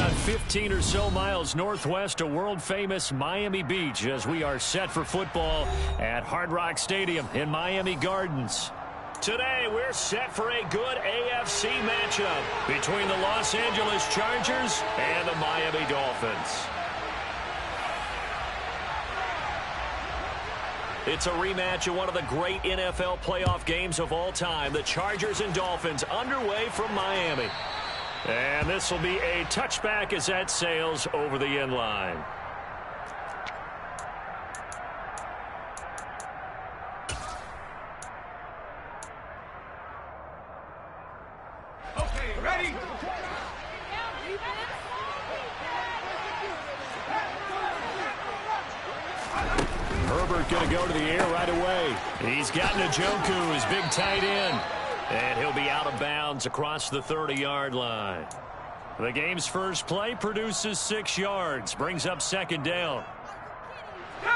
about 15 or so miles northwest of world-famous Miami Beach as we are set for football at Hard Rock Stadium in Miami Gardens. Today, we're set for a good AFC matchup between the Los Angeles Chargers and the Miami Dolphins. It's a rematch of one of the great NFL playoff games of all time. The Chargers and Dolphins underway from Miami. And this will be a touchback as that sails over the end line. Okay, ready? Herbert going to go to the air right away. He's got Njoku, his big tight end. And he'll be out of bounds across the 30-yard line. The game's first play produces 6 yards, brings up second down.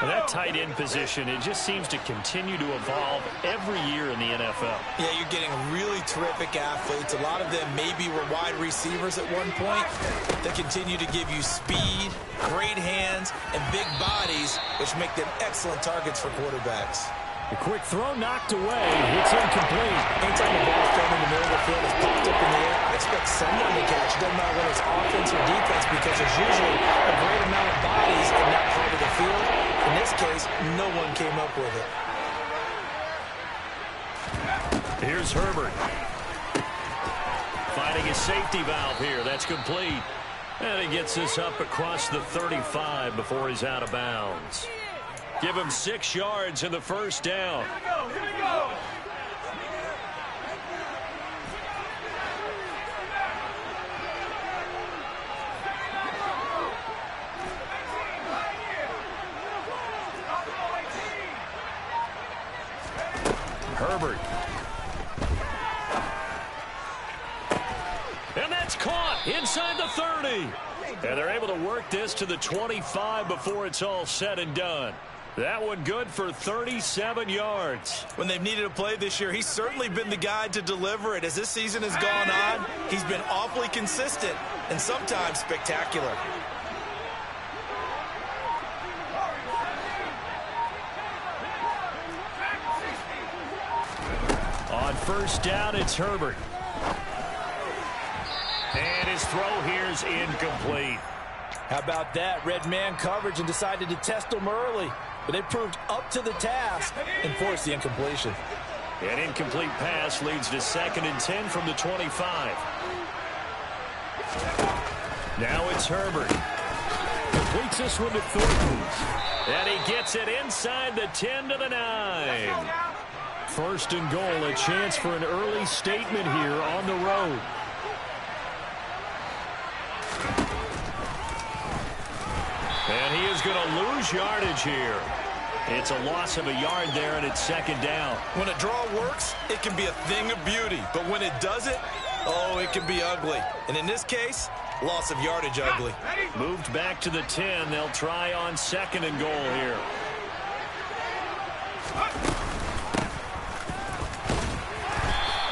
And that tight end position, it just seems to continue to evolve every year in the NFL. Yeah, you're getting really terrific athletes. A lot of them maybe were wide receivers at one point. They continue to give you speed, great hands, and big bodies, which make them excellent targets for quarterbacks. The quick throw knocked away. It's incomplete. Anytime the ball thrown in the middle of the field is popped up in the air, I expect someone to catch. It doesn't matter whether it's offense or defense because there's usually a great amount of bodies in that part of the field. In this case, no one came up with it. Here's Herbert. Finding his safety valve here. That's complete. And he gets this up across the 35 before he's out of bounds. Give him 6 yards in the first down. Here we go, here we go. Herbert. And that's caught inside the 30. And they're able to work this to the 25 before it's all said and done. That one good for 37 yards. When they've needed a play this year, he's certainly been the guy to deliver it. As this season has gone on, he's been awfully consistent and sometimes spectacular. On first down, it's Herbert. And his throw here's incomplete. How about that? Red man coverage and decided to test them early. But they proved up to the task and forced the incompletion. An incomplete pass leads to 2nd and 10 from the 25. Now it's Herbert. Completes this one to Thornton. And he gets it inside the 10 to the 9. First and goal, a chance for an early statement here on the road. And he is going to lose yardage here. It's a loss of a yard there, and it's 2nd down. When a draw works, it can be a thing of beauty. But when it doesn't, oh, it can be ugly. And in this case, loss of yardage ugly. Moved back to the 10. They'll try on 2nd and goal here.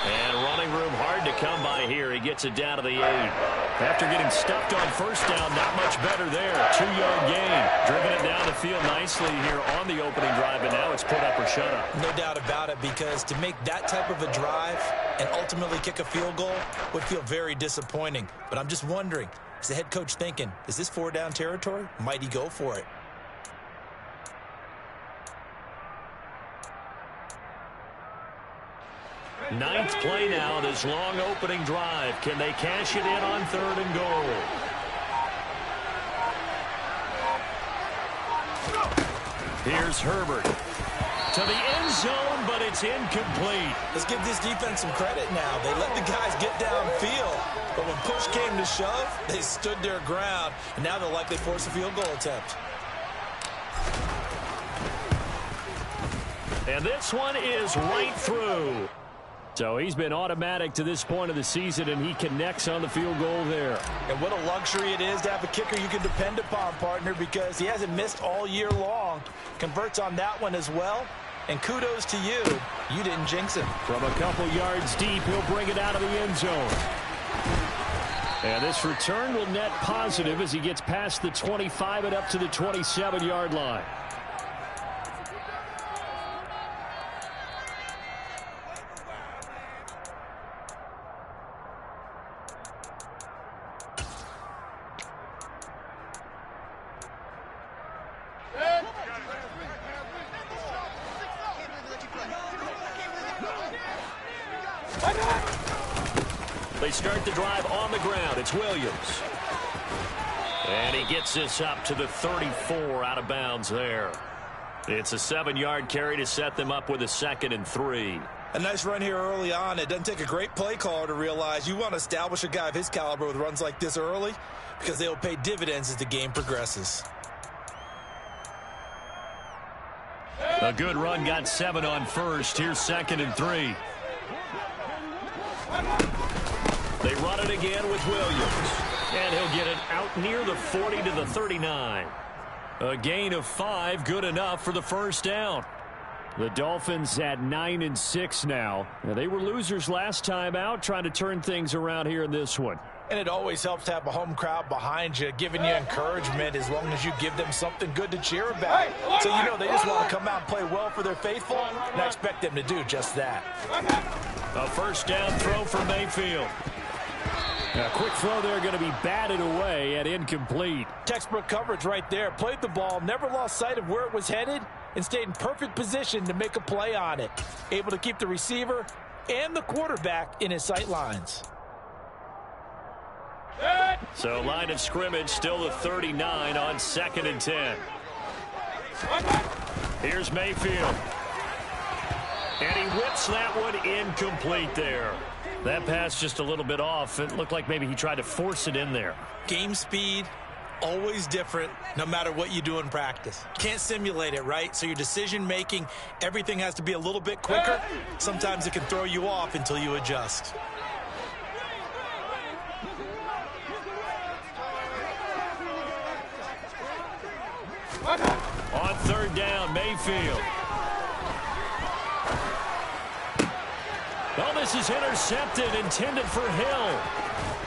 And running room hard to come by here. He gets it down to the 8. After getting stuffed on first down, not much better there. 2-yard gain. Driven it down the field nicely here on the opening drive, and now it's put up or shut up. No doubt about it, because to make that type of a drive and ultimately kick a field goal would feel very disappointing. But I'm just wondering, is the head coach thinking, is this 4-down territory? Might he go for it? Ninth play now, this long opening drive. Can they cash it in on 3rd and goal? Here's Herbert. To the end zone, but it's incomplete. Let's give this defense some credit now. They let the guys get downfield, but when push came to shove, they stood their ground, and now they'll likely force a field goal attempt. And this one is right through. So he's been automatic to this point of the season, and he connects on the field goal there. And what a luxury it is to have a kicker you can depend upon, partner, because he hasn't missed all year long. Converts on that one as well. And kudos to you. You didn't jinx him. From a couple yards deep, he'll bring it out of the end zone. And this return will net positive as he gets past the 25 and up to the 27-yard line. They start the drive on the ground. It's Williams. And he gets this up to the 34 out of bounds there. It's a 7-yard carry to set them up with a 2nd and 3. A nice run here early on. It doesn't take a great play caller to realize you want to establish a guy of his caliber with runs like this early because they will pay dividends as the game progresses. A good run, got 7 on first. Here's 2nd and 3. They run it again with Williams. And he'll get it out near the 40 to the 39. A gain of 5, good enough for the first down. The Dolphins at 9-6 now. They were losers last time out, trying to turn things around here in this one. And it always helps to have a home crowd behind you, giving you encouragement as long as you give them something good to cheer about. So you know they just want to come out and play well for their faithful, and I expect them to do just that. A first down throw for Mayfield. A quick throw there going to be batted away and incomplete. Textbook coverage right there. Played the ball, never lost sight of where it was headed, and stayed in perfect position to make a play on it. Able to keep the receiver and the quarterback in his sight lines. So line of scrimmage still the 39 on 2nd and 10. Here's Mayfield. And he whips that one incomplete there. That pass just a little bit off. It looked like maybe he tried to force it in there. Game speed, always different no matter what you do in practice. Can't simulate it, right? So your decision making, everything has to be a little bit quicker. Sometimes it can throw you off until you adjust. On 3rd down, Mayfield. Well, this is intercepted, intended for Hill.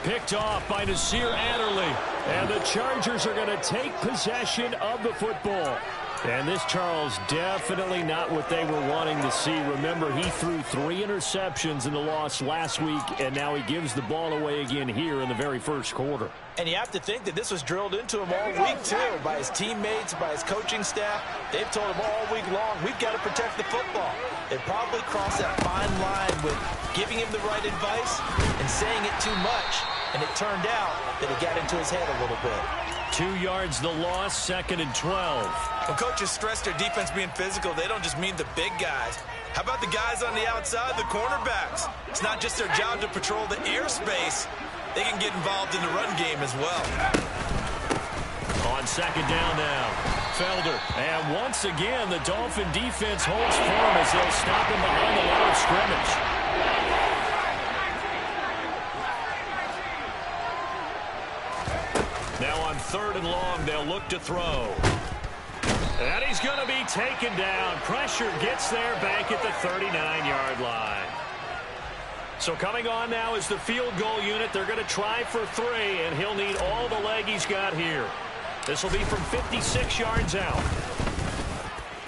Picked off by Nasir Adderley. And the Chargers are going to take possession of the football. And this, Charles, definitely not what they were wanting to see. Remember, he threw 3 interceptions in the loss last week, and now he gives the ball away again here in the very first quarter. And you have to think that this was drilled into him all week, too, by his teammates, by his coaching staff. They've told him all week long, we've got to protect the football. They probably crossed that fine line with giving him the right advice and saying it too much. And it turned out that it got into his head a little bit. 2 yards the loss, 2nd and 12. When coaches stress their defense being physical, they don't just mean the big guys. How about the guys on the outside, the cornerbacks? It's not just their job to patrol the airspace. They can get involved in the run game as well. On 2nd down now, Felder. And once again, the Dolphin defense holds firm as they'll stop him behind the line of scrimmage. Now on 3rd and long, they'll look to throw. And he's going to be taken down. Pressure gets there back at the 39-yard line. So coming on now is the field goal unit. They're going to try for 3, and he'll need all the leg he's got here. This will be from 56 yards out.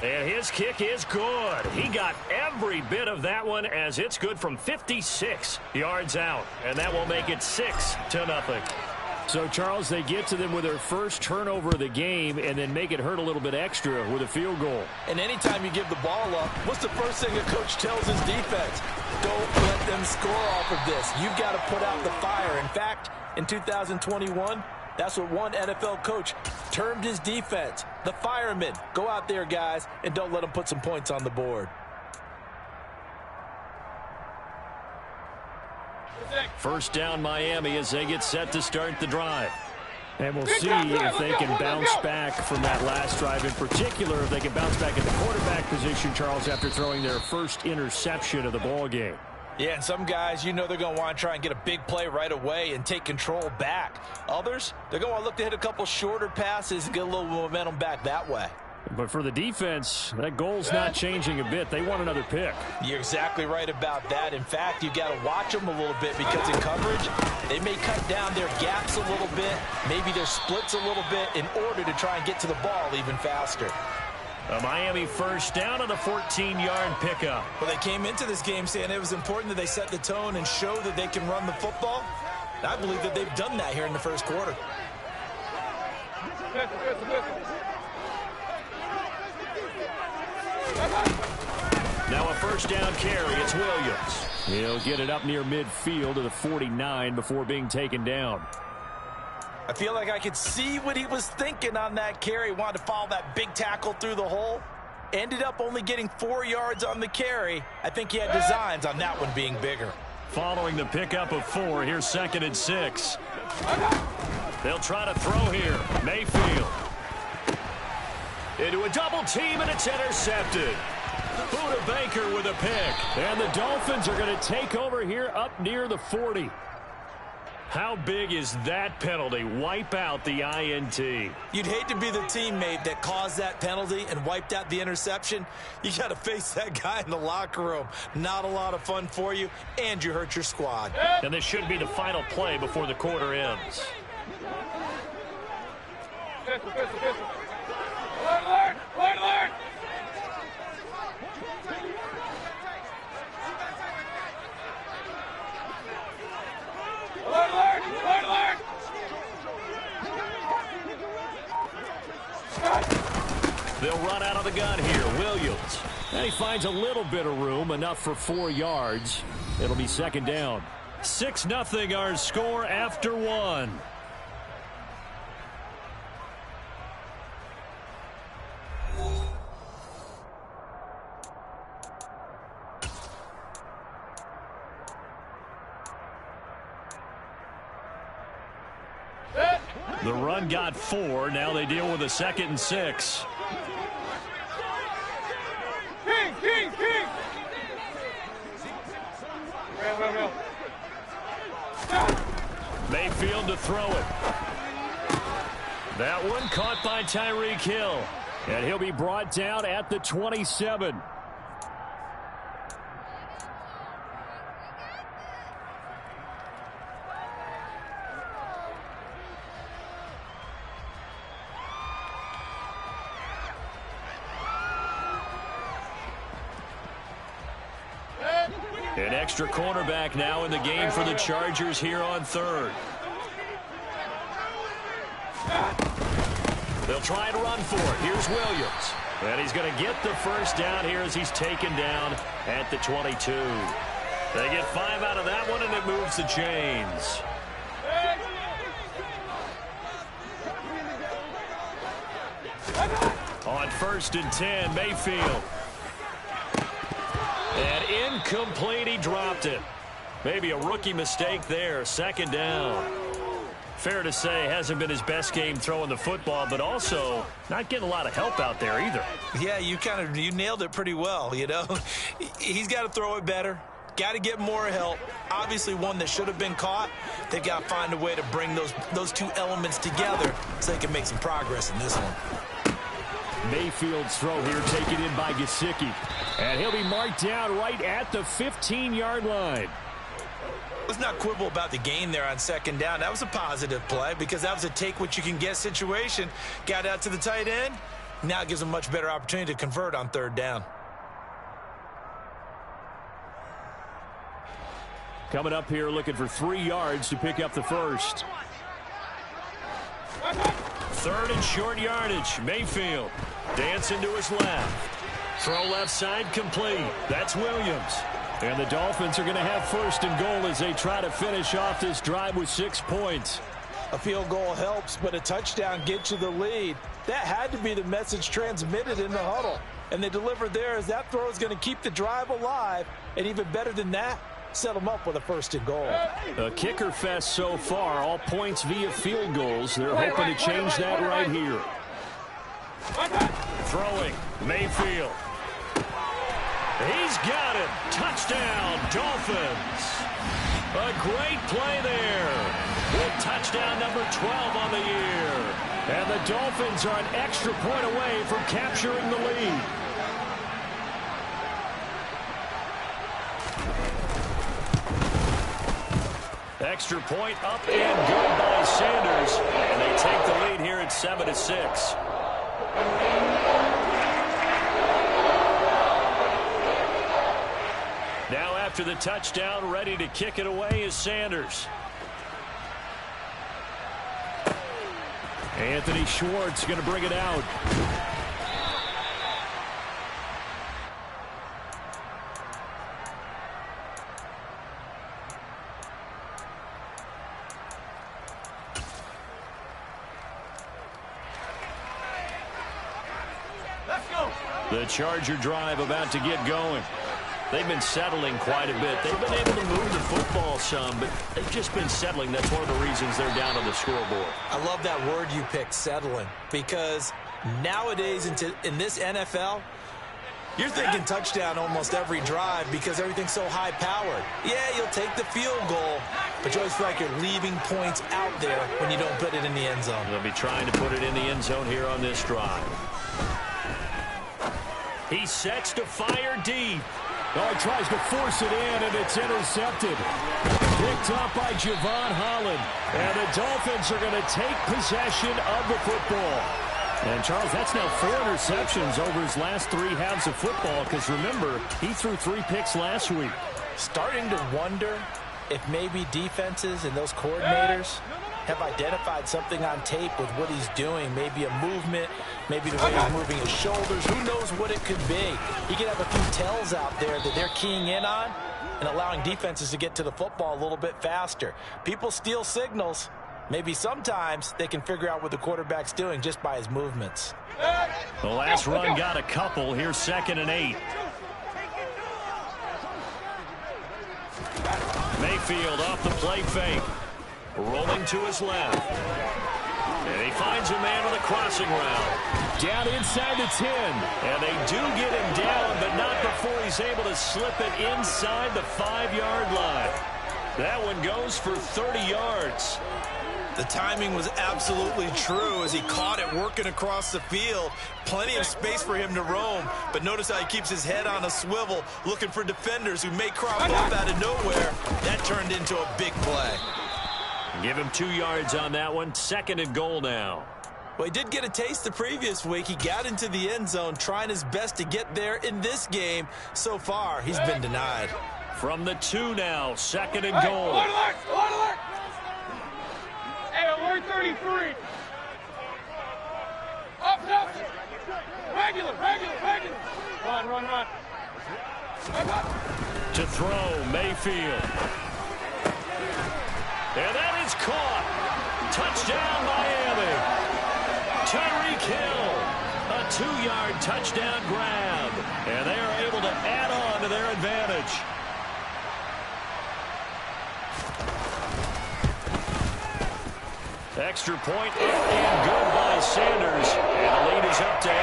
And his kick is good. He got every bit of that one as it's good from 56 yards out. And that will make it 6-0. So, Charles, they get to them with their first turnover of the game and then make it hurt a little bit extra with a field goal. And anytime you give the ball up, what's the first thing a coach tells his defense? Don't let them score off of this. You've got to put out the fire. In fact, in 2021, that's what one NFL coach termed his defense. The firemen. Go out there, guys, and don't let them put some points on the board. First down, Miami, as they get set to start the drive. And we'll see if they can bounce back from that last drive. In particular, if they can bounce back at the quarterback position, Charles, after throwing their first interception of the ball game. Yeah, and some guys, you know they're going to want to try and get a big play right away and take control back. Others, they're going to want to look to hit a couple shorter passes and get a little momentum back that way. But for the defense, that goal's not changing a bit. They want another pick. You're exactly right about that. In fact, you've got to watch them a little bit because in coverage, they may cut down their gaps a little bit, maybe their splits a little bit in order to try and get to the ball even faster. A Miami first down on a 14-yard pickup. Well, they came into this game saying it was important that they set the tone and show that they can run the football. I believe that they've done that here in the first quarter. Now a first down carry. It's Williams. He'll get it up near midfield to the 49 before being taken down. I feel like I could see what he was thinking on that carry. Wanted to follow that big tackle through the hole. Ended up only getting 4 yards on the carry. I think he had designs on that one being bigger. Following the pickup of 4, here's 2nd and 6. They'll try to throw here. Mayfield. Into a double team, and it's intercepted. Buda Baker with a pick. And the Dolphins are going to take over here up near the 40. How big is that penalty? Wipe out the INT. You'd hate to be the teammate that caused that penalty and wiped out the interception. You got to face that guy in the locker room. Not a lot of fun for you, and you hurt your squad. And this should be the final play before the quarter ends. Alert! They'll run out of the gun here. Williams. And he finds a little bit of room, enough for 4 yards. It'll be 2nd down. 6-0 our score after 1. The run got 4. Now they deal with a 2nd and 6. King! Mayfield to throw it. That one caught by Tyreek Hill. And he'll be brought down at the 27. An extra cornerback now in the game for the Chargers here on 3rd. They'll try and run for it. Here's Williams. And he's going to get the first down here as he's taken down at the 22. They get 5 out of that one, and it moves the chains. On 1st and 10, Mayfield. And incomplete, he dropped it. Maybe a rookie mistake there. 2nd down. Fair to say, hasn't been his best game throwing the football, but also not getting a lot of help out there either. Yeah, you nailed it pretty well, you know. He's got to throw it better. Got to get more help. Obviously one that should have been caught. They've got to find a way to bring those two elements together so they can make some progress in this one. Mayfield's throw here taken in by Gesicki. And he'll be marked down right at the 15-yard line. Let's not quibble about the gain there on 2nd down. That was a positive play because that was a take-what-you-can-get situation. Got out to the tight end. Now it gives them a much better opportunity to convert on 3rd down. Coming up here looking for 3 yards to pick up the first. 3rd and short yardage. Mayfield dancing to his left. Throw left side complete. That's Williams. And the Dolphins are going to have 1st and goal as they try to finish off this drive with 6 points. A field goal helps, but a touchdown gets you the lead. That had to be the message transmitted in the huddle. And they delivered there as that throw is going to keep the drive alive. And even better than that, set them up with a 1st and goal. A kicker fest so far. All points via field goals. They're hoping to change that right here. Throwing. Mayfield. He's got it. Touchdown, Dolphins. A great play there. With touchdown number 12 on the year. And And the Dolphins are an extra point away from capturing the lead. Extra point up and good by Sanders. And they take the lead here at 7-6. Now after the touchdown, ready to kick it away is Sanders. Anthony Schwartz going to bring it out. The Charger drive about to get going. They've been settling quite a bit. They've been able to move the football some, but they've just been settling. That's one of the reasons they're down on the scoreboard. I love that word you picked, settling, because nowadays in this NFL, you're thinking touchdown almost every drive because everything's so high-powered. Yeah, you'll take the field goal, but you always feel like you're leaving points out there when you don't put it in the end zone. They'll be trying to put it in the end zone here on this drive. He sets to fire deep. Oh, he tries to force it in, and it's intercepted. Picked up by Javon Holland. And the Dolphins are going to take possession of the football. And, Charles, that's now 4 interceptions over his last 3 halves of football, because, remember, he threw 3 picks last week. Starting to wonder if maybe defenses and those coordinators have identified something on tape with what he's doing. Maybe a movement, maybe the way he's moving his shoulders. Who knows what it could be? He could have a few tells out there that they're keying in on and allowing defenses to get to the football a little bit faster. People steal signals. Maybe sometimes they can figure out what the quarterback's doing just by his movements. The last run got a couple. Here's 2nd and 8. Mayfield off the play fake. Rolling to his left. And he finds a man on the crossing route. Down inside the 10. And they do get him down, but not before he's able to slip it inside the 5-yard line. That one goes for 30 yards. The timing was absolutely true as he caught it working across the field. Plenty of space for him to roam, but notice how he keeps his head on a swivel looking for defenders who may crop up out of nowhere. That turned into a big play. Give him 2 yards on that one. 2nd and goal now. Well, he did get a taste the previous week. He got into the end zone trying his best to get there in this game. So far, he's been denied. From the 2 now, 2nd and goal. Alert, alert, alert! Hey, alert 33. Up. Regular. Run. To throw, Mayfield. And that is caught. Touchdown, Miami. Tyreek Hill. A 2-yard touchdown grab. And they are able to add on to their advantage. Extra point and good by Sanders. And the lead is up to 8.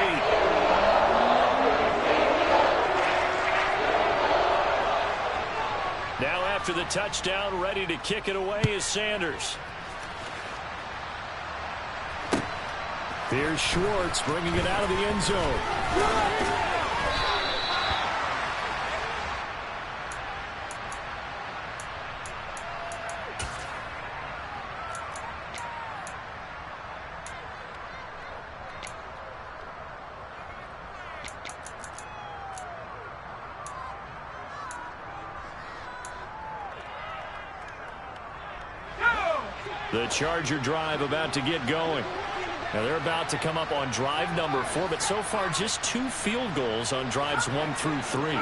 Now after the touchdown, ready to kick it away is Sanders. Here's Schwartz bringing it out of the end zone. The Charger drive about to get going. Now they're about to come up on drive number 4, but so far just 2 field goals on drives 1 through 3.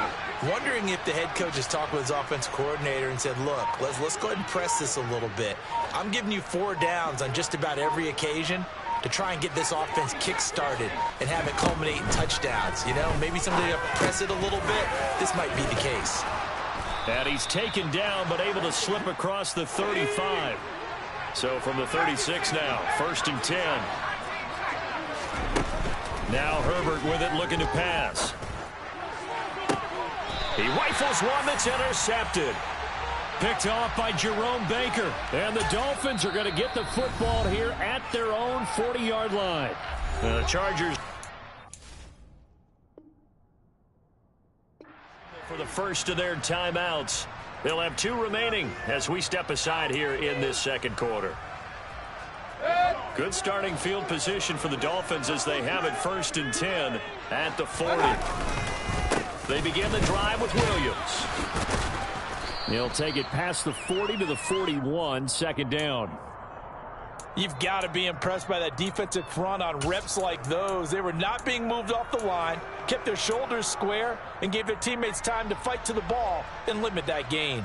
Wondering if the head coach has talked with his offensive coordinator and said, look, let's go ahead and press this a little bit. I'm giving you 4 downs on just about every occasion to try and get this offense kick-started and have it culminate in touchdowns. You know, maybe somebody to press it a little bit. This might be the case. And he's taken down, but able to slip across the 35. So from the 36 now, 1st and 10. Now Herbert with it, looking to pass. He rifles one that's intercepted. Picked off by Jerome Baker. And the Dolphins are going to get the football here at their own 40-yard line. The Chargers for the first of their timeouts. They'll have 2 remaining as we step aside here in this second quarter. Good starting field position for the Dolphins as they have it 1st and 10 at the 40. They begin the drive with Williams. He'll take it past the 40 to the 41, 2nd down. You've got to be impressed by that defensive front on reps like those. They were not being moved off the line, kept their shoulders square, and gave their teammates time to fight to the ball and limit that gain.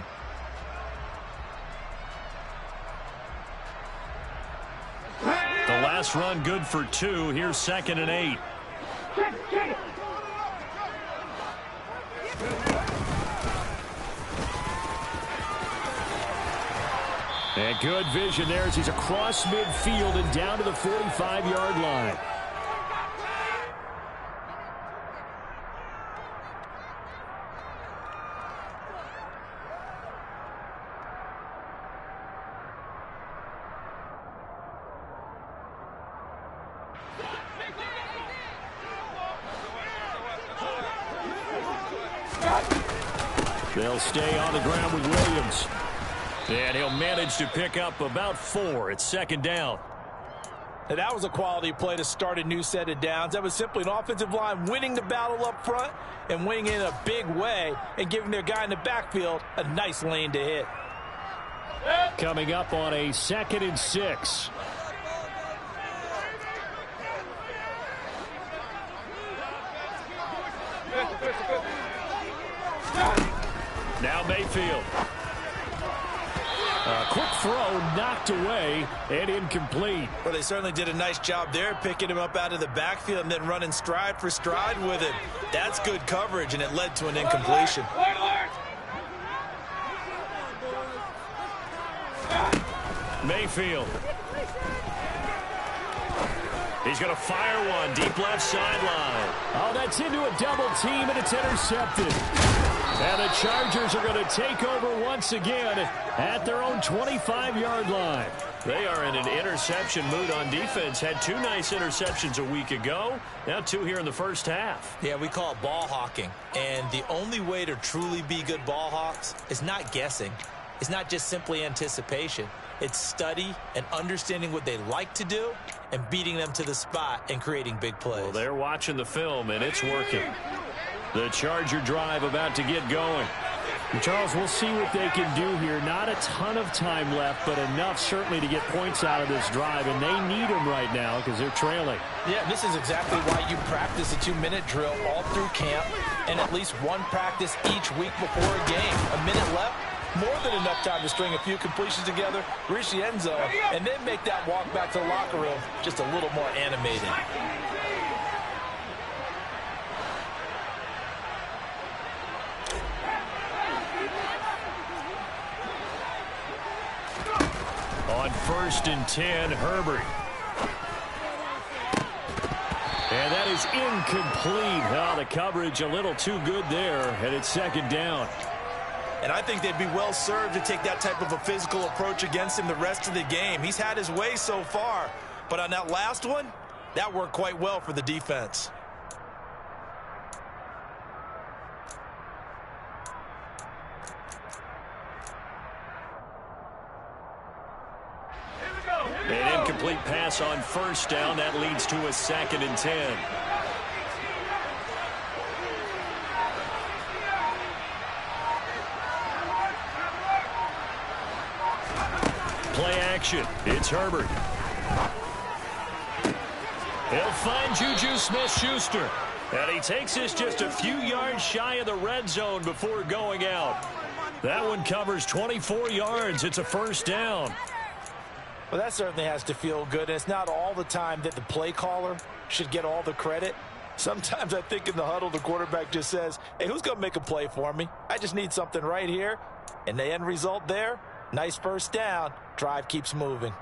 The last run good for 2. Here's 2nd and 8. And good vision there as he's across midfield and down to the 45-yard line. They'll stay on the ground with Williams. And he'll manage to pick up about 4. It's 2nd down. And that was a quality play to start a new set of downs. That was simply an offensive line winning the battle up front and winning in a big way and giving their guy in the backfield a nice lane to hit. Coming up on a 2nd and 6. Now Mayfield. A quick throw knocked away and incomplete. Well, they certainly did a nice job there, picking him up out of the backfield and then running stride for stride with him. That's good coverage, and it led to an incompletion. Mayfield. He's going to fire one deep left sideline. Oh, that's into a double team, and it's intercepted. And the Chargers are going to take over once again at their own 25-yard line. They are in an interception mood on defense. Had 2 nice interceptions a week ago. Now 2 here in the first half. Yeah, we call it ball hawking. And the only way to truly be good ball hawks is not guessing. It's not just simply anticipation. It's study and understanding what they like to do and beating them to the spot and creating big plays. Well, they're watching the film, and it's working. The Charger drive about to get going. And Charles, we'll see what they can do here. Not a ton of time left, but enough certainly to get points out of this drive, and they need them right now because they're trailing. Yeah, this is exactly why you practice a 2-minute drill all through camp and at least one practice each week before a game. A minute left, more than enough time to string a few completions together, reach the end zone, and then make that walk back to the locker room just a little more animated. On 1st and 10, Herbert. And that is incomplete. Oh, the coverage a little too good there, and it's 2nd down. And I think they'd be well served to take that type of a physical approach against him the rest of the game. He's had his way so far, but on that last one, that worked quite well for the defense. An incomplete pass on 1st down. That leads to a 2nd and 10. Play action. It's Herbert. He'll find Juju Smith-Schuster. And he takes this just a few yards shy of the red zone before going out. That one covers 24 yards. It's a 1st down. Well, that certainly has to feel good. And it's not all the time that the play caller should get all the credit. Sometimes I think in the huddle, the quarterback just says, hey, who's going to make a play for me? I just need something right here. And the end result there, nice 1st down. Drive keeps moving.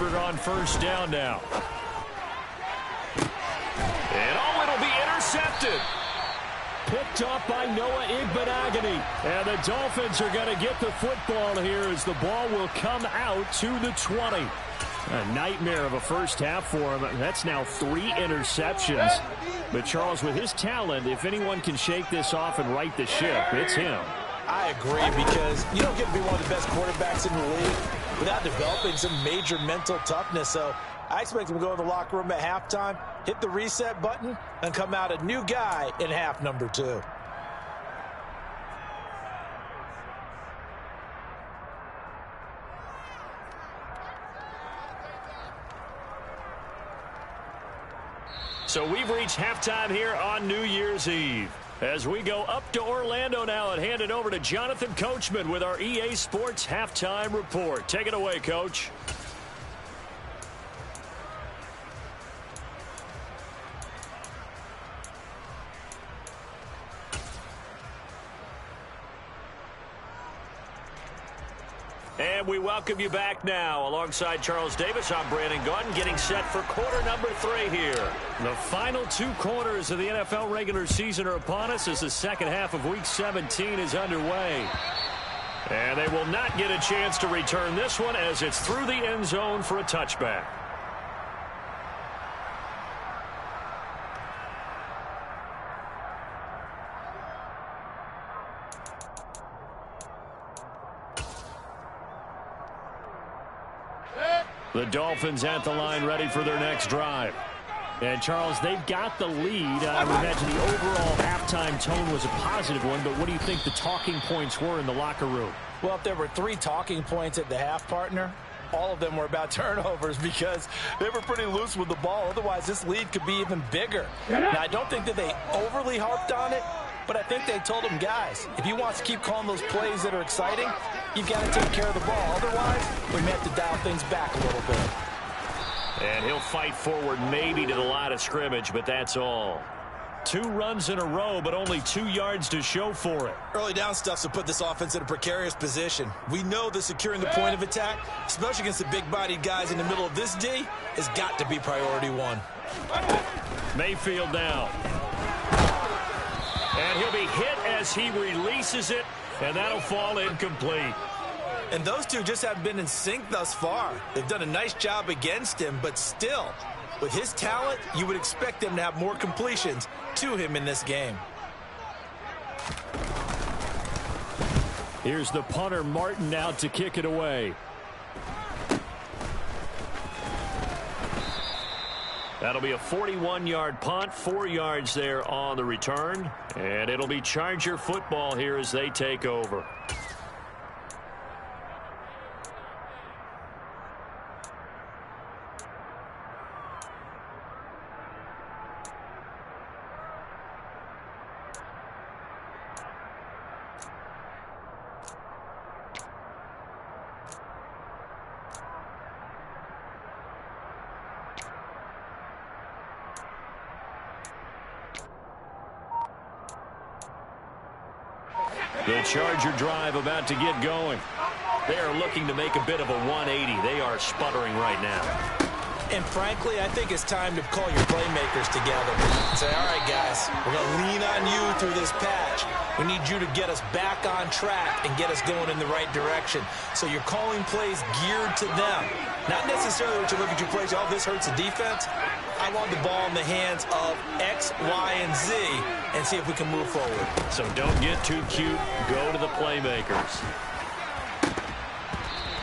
Herbert on first down now. And it'll be intercepted. Picked off by Noah Igbenogany. And the Dolphins are going to get the football here as the ball will come out to the 20. A nightmare of a first half for him. That's now 3 interceptions. But Charles, with his talent, if anyone can shake this off and right the ship, it's him. I agree, because you don't get to be one of the best quarterbacks in the league without developing some major mental toughness. So I expect him to go in the locker room at halftime, hit the reset button, and come out a new guy in half number 2. So we've reached halftime here on New Year's Eve. As we go up to Orlando now and hand it over to Jonathan Coachman with our EA Sports Halftime Report. Take it away, Coach. And we welcome you back now. Alongside Charles Davis, I'm Brandon Gunn, getting set for quarter number 3 here. The final 2 quarters of the NFL regular season are upon us as the second half of Week 17 is underway. And they will not get a chance to return this one as it's through the end zone for a touchback. The Dolphins at the line ready for their next drive. And, Charles, they've got the lead. I would imagine the overall halftime tone was a positive one, but what do you think the talking points were in the locker room? Well, if there were 3 talking points at the half, partner, all of them were about turnovers because they were pretty loose with the ball. Otherwise, this lead could be even bigger. Now, I don't think that they overly harped on it, but I think they told them, guys, if you want to keep calling those plays that are exciting, you've got to take care of the ball. Otherwise, we may have to dial things back a little bit. And he'll fight forward maybe to the line of scrimmage, but that's all. 2 runs in a row, but only 2 yards to show for it. Early down stuff's will put this offense in a precarious position. We know that securing the point of attack, especially against the big-bodied guys in the middle of this D, has got to be priority 1. Mayfield now. And he'll be hit as he releases it, and that'll fall incomplete. And those two just haven't been in sync thus far. They've done a nice job against him, but still, with his talent, you would expect them to have more completions to him in this game. Here's the punter, Martin, out to kick it away. That'll be a 41-yard punt, 4 yards there on the return. And it'll be Charger football here as they take over. The Charger drive about to get going. They are looking to make a bit of a 180. They are sputtering right now. And frankly, I think it's time to call your playmakers together and say, all right, guys, we're going to lean on you through this patch. We need you to get us back on track and get us going in the right direction. So you're calling plays geared to them. Not necessarily what you look at your plays, oh, this hurts the defense. I want the ball in the hands of X, Y, and Z and see if we can move forward. So don't get too cute. Go to the playmakers.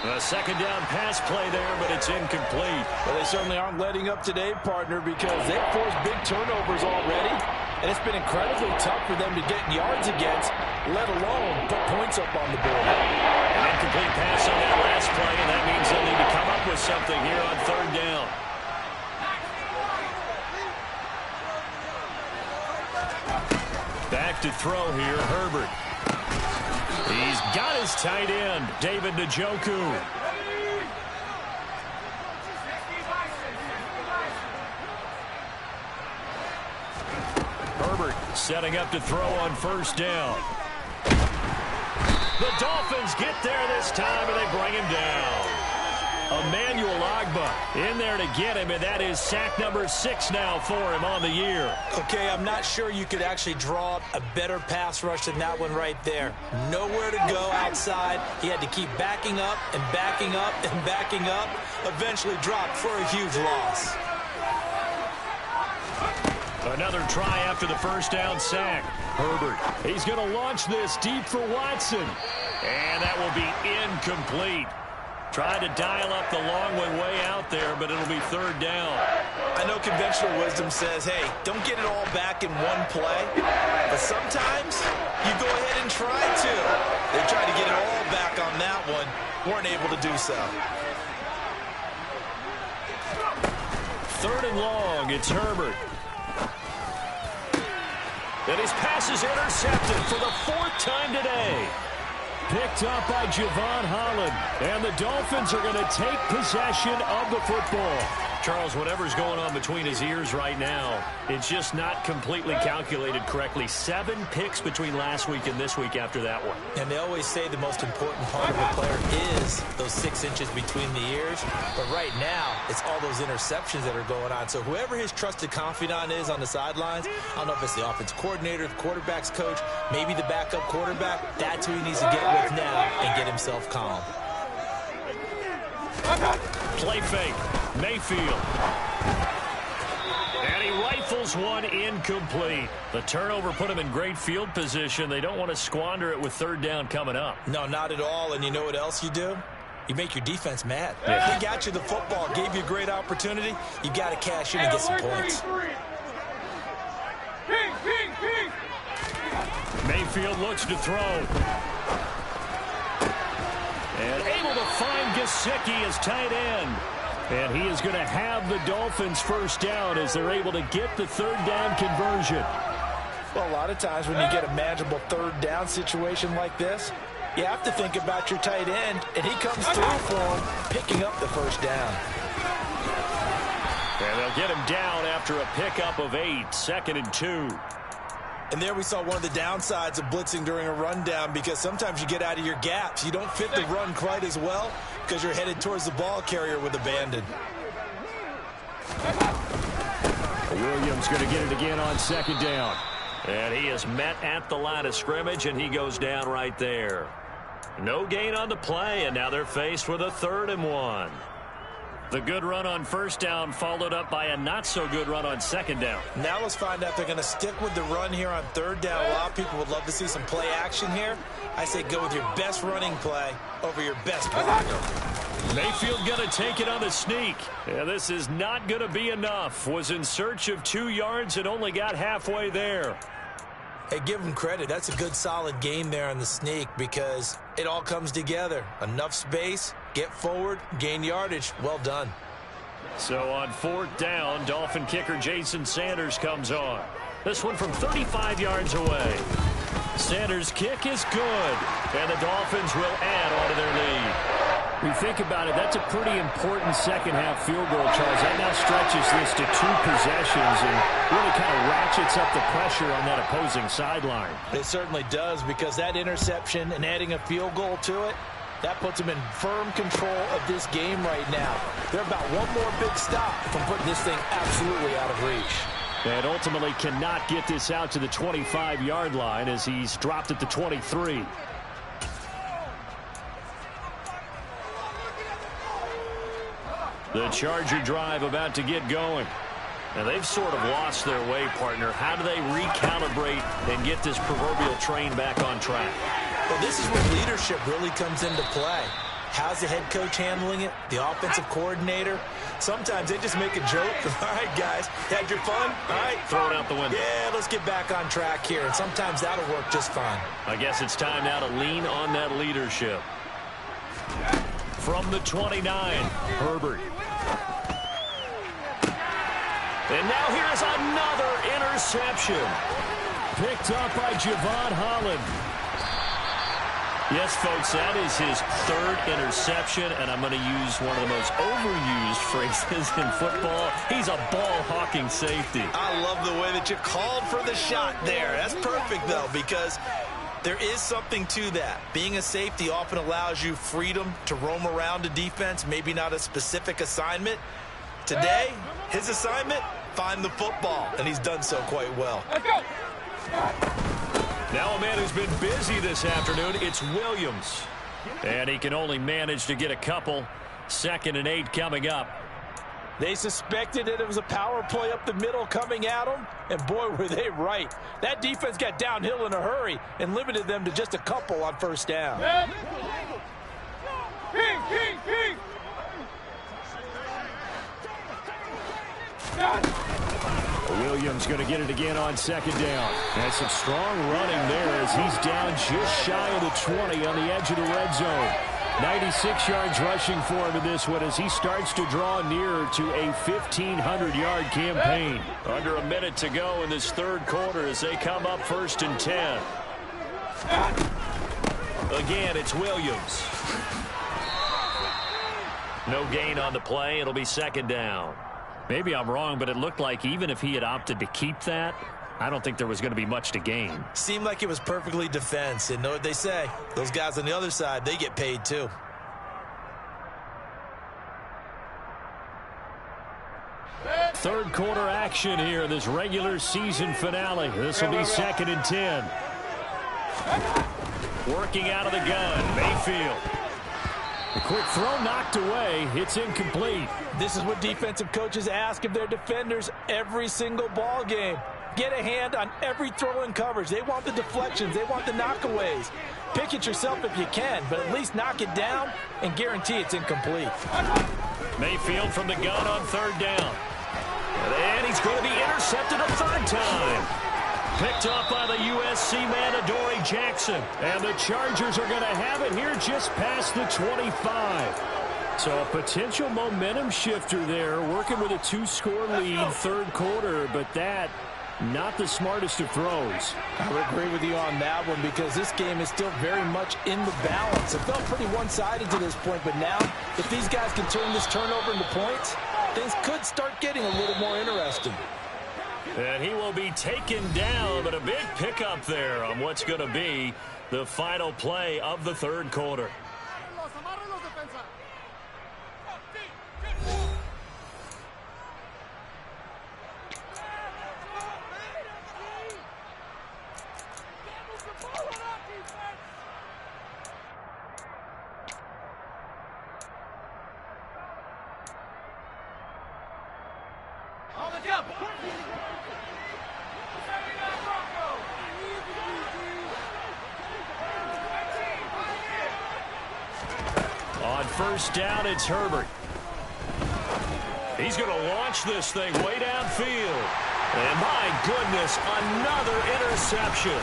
A second down pass play there, but it's incomplete. Well, they certainly aren't letting up today, partner, because they've forced big turnovers already, and it's been incredibly tough for them to get yards against, let alone put points up on the board. An incomplete pass on that last play, and that means they'll need to come up with something here on third down. Back to throw here, Herbert. He's got his tight end, David Njoku. Herbert setting up to throw on first down. The Dolphins get there this time, and they bring him down. Emmanuel Ogbah in there to get him, and that is sack number 6 now for him on the year. Okay, I'm not sure you could actually draw up a better pass rush than that one right there. Nowhere to go outside. He had to keep backing up and backing up and backing up. Eventually dropped for a huge loss. Another try after the first down sack. Herbert, he's going to launch this deep for Watson. And that will be incomplete. Tried to dial up the long way out there, but it'll be third down. I know conventional wisdom says, hey, don't get it all back in one play. But sometimes you go ahead and try to. They tried to get it all back on that one. Weren't able to do so. Third and long, it's Herbert. And his pass is intercepted for the 4th time today. Picked up by Javon Holland. And the Dolphins are going to take possession of the football. Charles, whatever's going on between his ears right now, it's just not completely calculated correctly. 7 picks between last week and this week after that one. And they always say the most important part of a player is those 6 inches between the ears. But right now, it's all those interceptions that are going on. So whoever his trusted confidant is on the sidelines, I don't know if it's the offense coordinator, the quarterback's coach, maybe the backup quarterback, that's who he needs to get with now and get himself calm. Play fake. Mayfield. And he rifles one incomplete. The turnover put him in great field position. They don't want to squander it with third down coming up. No, not at all. And you know what else you do? You make your defense mad. Yeah. He got you the football, gave you a great opportunity. You got to cash in and get some points. Mayfield looks to throw. And able to find Gesicki as tight end. And he is going to have the Dolphins first down as they're able to get the third down conversion. Well, a lot of times when you get a manageable third down situation like this, you have to think about your tight end, and he comes through for him, picking up the first down. And they'll get him down after a pickup of 8, 2nd and 2. And there we saw one of the downsides of blitzing during a rundown, because sometimes you get out of your gaps. You don't fit the run quite as well because you're headed towards the ball carrier with abandon. Williams going to get it again on 2nd down. And he is met at the line of scrimmage, and he goes down right there. No gain on the play, and now they're faced with a 3rd and 1. The good run on first down followed up by a not-so-good run on 2nd down. Now let's find out if they're going to stick with the run here on 3rd down. A lot of people would love to see some play action here. I say go with your best running play over your best blocker. Mayfield going to take it on the sneak. Yeah, this is not going to be enough. Was in search of 2 yards and only got halfway there. Hey, give him credit. That's a good, solid game there on the sneak because it all comes together. Enough space, get forward, gain yardage. Well done. So on 4th down, Dolphin kicker Jason Sanders comes on. This one from 35 yards away. Sanders' kick is good, and the Dolphins will add on to their lead. We think about it, that's a pretty important second-half field goal, Charles. That now stretches this to 2 possessions and really kind of ratchets up the pressure on that opposing sideline. It certainly does, because that interception and adding a field goal to it, that puts them in firm control of this game right now. They're about one more big stop from putting this thing absolutely out of reach. And ultimately cannot get this out to the 25-yard line as he's dropped at the 23. The Charger drive about to get going. And they've sort of lost their way, partner. How do they recalibrate and get this proverbial train back on track? Well, this is where leadership really comes into play. How's the head coach handling it? The offensive coordinator? Sometimes they just make a joke. All right, guys, had your fun? All right. Throw it out the window. Yeah, let's get back on track here. And sometimes that'll work just fine. I guess it's time now to lean on that leadership. From the 29, Herbert. And now here's another interception. Picked up by Javon Holland. Yes, folks, that is his 3rd interception, and I'm going to use one of the most overused phrases in football. He's a ball-hawking safety. I love the way that you called for the shot there. That's perfect, though, because There is something to that. Being a safety often allows you freedom to roam around a defense, maybe not a specific assignment. Today, his assignment, find the football, and he's done so quite well. Let's go. Now a man who's been busy this afternoon, it's Williams. And he can only manage to get a couple. 2nd and 8 coming up. They suspected that it was a power play up the middle coming at them, and boy, were they right. That defense got downhill in a hurry and limited them to just a couple on 1st down. King. Williams going to get it again on 2nd down. And some strong running there as he's down just shy of the 20 on the edge of the red zone. 96 yards rushing for him in this one as he starts to draw nearer to a 1,500-yard campaign. Under a minute to go in this 3rd quarter as they come up 1st and 10. Again, it's Williams. No gain on the play. It'll be 2nd down. Maybe I'm wrong, but it looked like even if he had opted to keep that, I don't think there was going to be much to gain. Seemed like it was perfectly defense. And know what they say? Those guys on the other side, they get paid too. Third quarter action here, this regular season finale. This will be 2nd and 10. Working out of the gun, Mayfield. The quick throw knocked away. It's incomplete. This is what defensive coaches ask of their defenders every single ball game. Get a hand on every throw in coverage. They want the deflections. They want the knockaways. Pick it yourself if you can, but at least knock it down and guarantee it's incomplete. Mayfield from the gun on 3rd down. And he's going to be intercepted a 3rd time. Picked up by the USC man, Adoree Jackson. And the Chargers are going to have it here just past the 25. So a potential momentum shifter there, working with a 2-score lead, 3rd quarter, but that not the smartest of throws. I would agree with you on that one because this game is still very much in the balance. It felt pretty one-sided to this point, but now if these guys can turn this turnover into points, things could start getting a little more interesting. And he will be taken down, but a big pickup there on what's going to be the final play of the 3rd quarter. On 1st down, it's Herbert. He's going to launch this thing way downfield. And my goodness, another interception.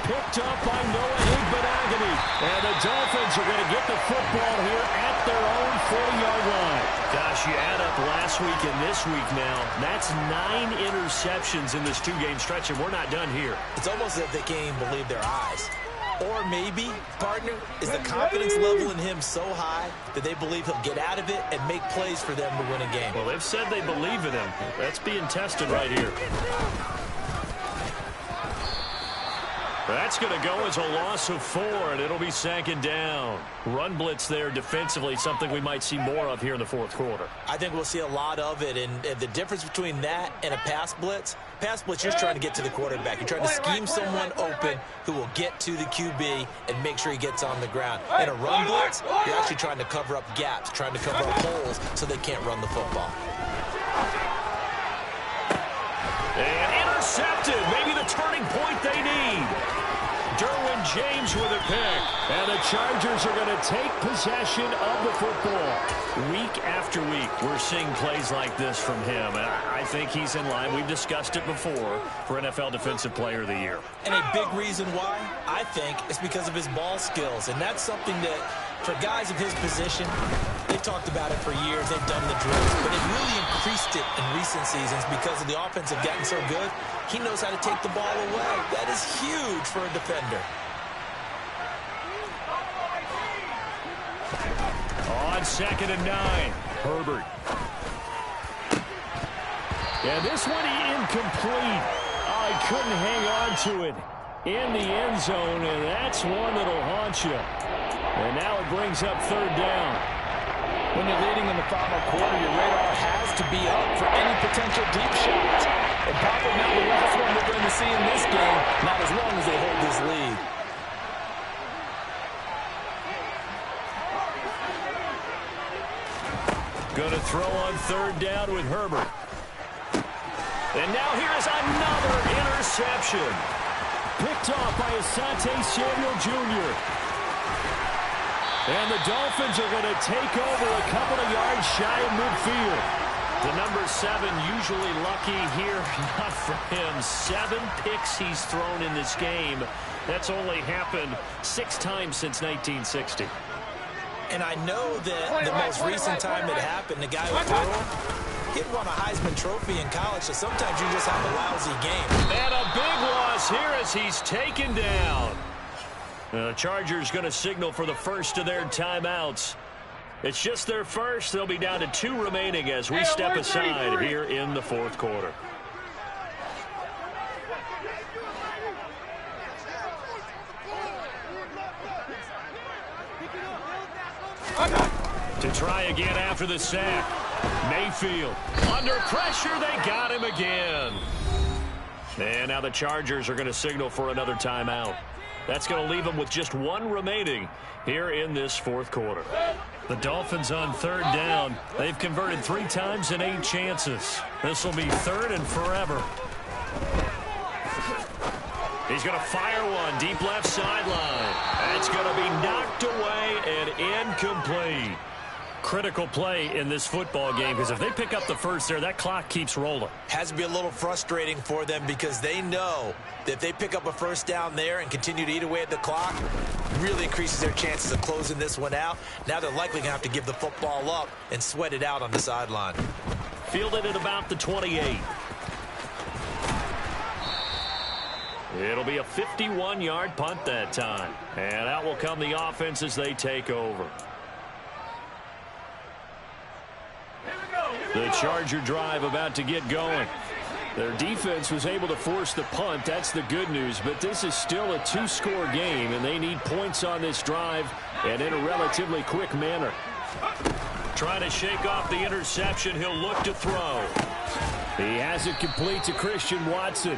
Picked up by Noah Igbenogany. And the Dolphins are going to get the football here at their own 40-yard line. Gosh, you add up last week and this week now. That's 9 interceptions in this 2-game stretch, and we're not done here. It's almost as if they can't even believe their eyes. Or maybe, partner, is the confidence level in him so high that they believe he'll get out of it and make plays for them to win a game. Well, they've said they believe in him. That's being tested right here. That's going to go as a loss of 4, and it'll be 2nd down. Run blitz there defensively, something we might see more of here in the 4th quarter. I think we'll see a lot of it, and the difference between that and a pass blitz, you're just trying to get to the quarterback. You're trying to scheme someone open who will get to the QB and make sure he gets on the ground. In a run blitz, you're actually trying to cover up gaps, trying to cover up holes so they can't run the football. And intercepted, maybe the turning point they need. Derwin James with a pick. And the Chargers are going to take possession of the football. Week after week, we're seeing plays like this from him. And I think he's in line. We've discussed it before for NFL Defensive Player of the Year. And a big reason why, I think, is because of his ball skills. And that's something that, for guys of his position, they've talked about it for years. They've done the drills. But they've really increased it in recent seasons because of the offense have gotten so good. He knows how to take the ball away. That is huge for a defender. On 2nd and 9, Herbert. And this one incomplete. Oh, he couldn't hang on to it. in the end zone, and that's one that'll haunt you. And now it brings up third down. When you're leading in the final quarter, your radar has to be up for any potential deep shots. And probably not the last one we're going to see in this game, not as long as they hold this lead. Going to throw on third down with Herbert. And now here's another interception. Picked off by Asante Samuel Jr. And the Dolphins are going to take over a couple of yards shy of midfield. The number 7 usually lucky here. Not for him. 7 picks he's thrown in this game. That's only happened 6 times since 1960. And I know that the most recent time it happened, the guy who threw him, he won a Heisman Trophy in college, so sometimes you just have a lousy game. And a big loss here as he's taken down. The Chargers going to signal for the first of their timeouts. It's just their first. They'll be down to 2 remaining as we step aside here in the fourth quarter. To try again after the sack. Mayfield under pressure. They got him again. And now the Chargers are going to signal for another timeout. That's going to leave them with just 1 remaining here in this fourth quarter. The Dolphins on third down. They've converted 3 times in 8 chances. This will be third and forever. He's going to fire one deep left sideline. It's going to be knocked away and incomplete. Critical play in this football game because if they pick up the first there, that clock keeps rolling. Has to be a little frustrating for them because they know that if they pick up a first down there and continue to eat away at the clock, really increases their chances of closing this one out. Now they're likely going to have to give the football up and sweat it out on the sideline. Fielded at about the 28. It'll be a 51-yard punt that time. And out will come the offense as they take over. The Charger drive about to get going. Their defense was able to force the punt. That's the good news. But this is still a 2-score game, and they need points on this drive and in a relatively quick manner. Trying to shake off the interception. He'll look to throw. He has it complete to Christian Watson.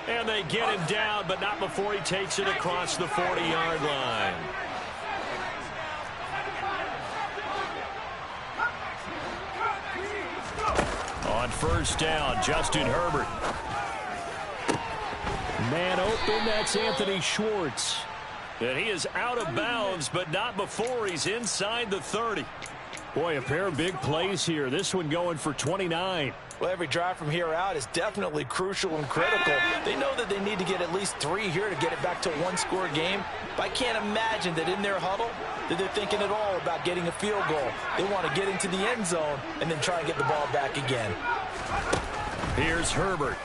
And they get him down, but not before he takes it across the 40-yard line. On first down, Justin Herbert. Man open, that's Anthony Schwartz. And he is out of bounds, but not before he's inside the 30. Boy, a pair of big plays here. This one going for 29. Well, every drive from here out is definitely crucial and critical. They know that they need to get at least 3 here to get it back to a 1-score game. But I can't imagine that in their huddle that they're thinking at all about getting a field goal. They want to get into the end zone and then try and get the ball back again. Here's Herbert.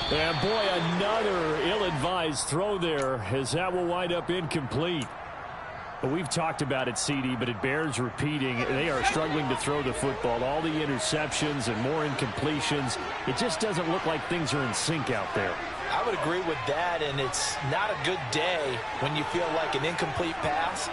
And boy, another ill-advised throw there as that will wind up incomplete. But we've talked about it, CD, but it bears repeating. They are struggling to throw the football. All the interceptions and more incompletions. It just doesn't look like things are in sync out there. I would agree with that, and it's not a good day when you feel like an incomplete pass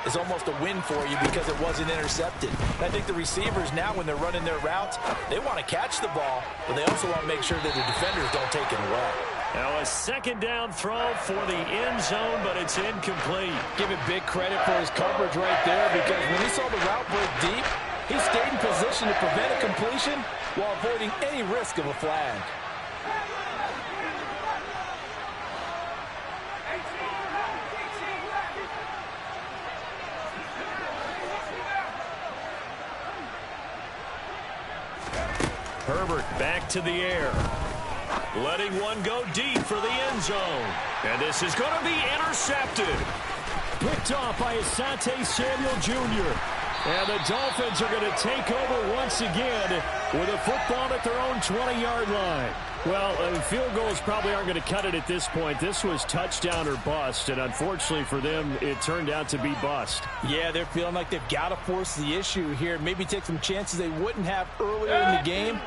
is almost a win for you because it wasn't intercepted. And I think the receivers now, when they're running their routes, they want to catch the ball, but they also want to make sure that the defenders don't take it away. Now a second down throw for the end zone, but it's incomplete. Give him big credit for his coverage right there because when he saw the route break deep, he stayed in position to prevent a completion while avoiding any risk of a flag. Herbert back to the air. Letting one go deep for the end zone. And this is going to be intercepted. Picked off by Asante Samuel Jr. And the Dolphins are going to take over once again with a football at their own 20-yard line. Well, field goals probably aren't going to cut it at this point. This was touchdown or bust, and unfortunately for them, it turned out to be bust. Yeah, they're feeling like they've got to force the issue here. Maybe take some chances they wouldn't have earlier in the game.